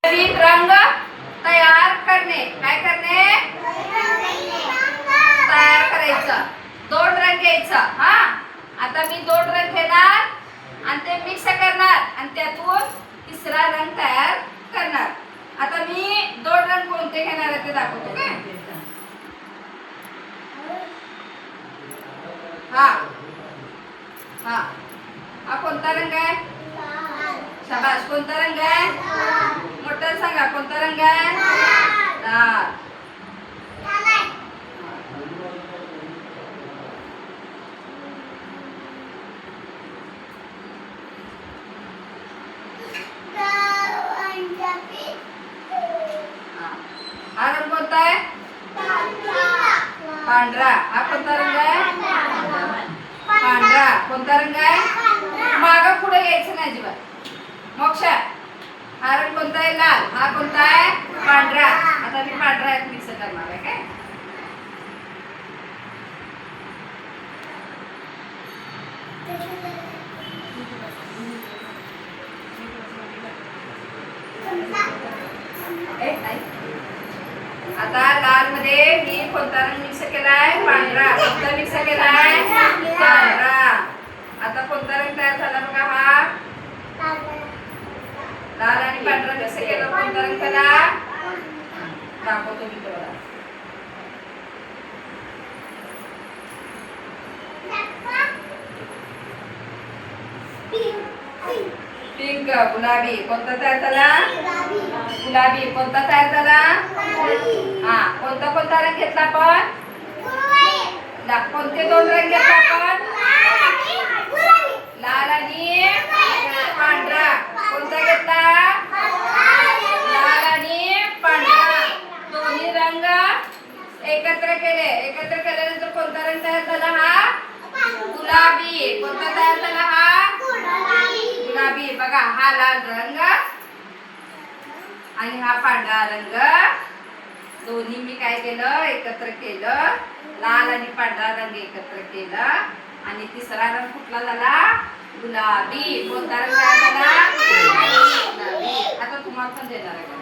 नवीन रंग तयार करणे. काय करणे? तयार करायचं. दोन रंग घ्यायचा. हा, आता मी दोन रंग घेणार आणि ते मिक्स करणार आणि त्यातून तिसरा रंग तयार करणार. आता मी दोन रंग कोणते घेणार आहे ते दाखवतो. काय? हा हा हा कोणता रंग आहे? शाबाश. कोणता रंग आहे? मोठं सांगा. कोणता रंग आहे? लाल. हा रंग कोणता आहे? पांढरा. हा कोणता रंग आहे? पांढरा. कोणता रंग आहे? मागं पुढे घ्यायचं नाही अजिबात. मोक्षा. हा रंग कोणता आहे? लाल. हा कोणता आहे? पांढरा. आता मी पांढरा मिक्स करणार आहे. काय? आता लाल मध्ये मी कोणता रंग मिक्स केलाय? पांढरा. कोणता मिक्स केलाय? पांढरा. आता कोणता रंग तयार झाला बघा. हा लाल आणि पांढरा मिक्स केला. कोणता रंग झाला? दाखवतो मी तुम्हाला. पिंक. गुलाबी. कोणता तयार झाला? गुलाबी. कोणता तयार झाला? हा. कोणता कोणता रंग घेतला आपण? कोणते दोन रंग घेतला आपण? लाल आणि पांढरा. कोणता घेतला? लाल आणि पांढरा. दोन्ही रंग एकत्र केले. एकत्र केल्यानंतर कोणता रंग तयार झाला? हा गुलाबी. कोणता तयार झाला? हा गुलाबी. बघा, हा लाल रंग आणि हा पांढरा रंग दोन्ही मी काय केलं? एकत्र केलं. लाल आणि पांढरा रंग एकत्र केलं आणि तिसरा रंग कुठला झाला? गुलाबी. कोणता रंग काय झाला? गुलाबी. आता तुम्हाला पण देणार आहे.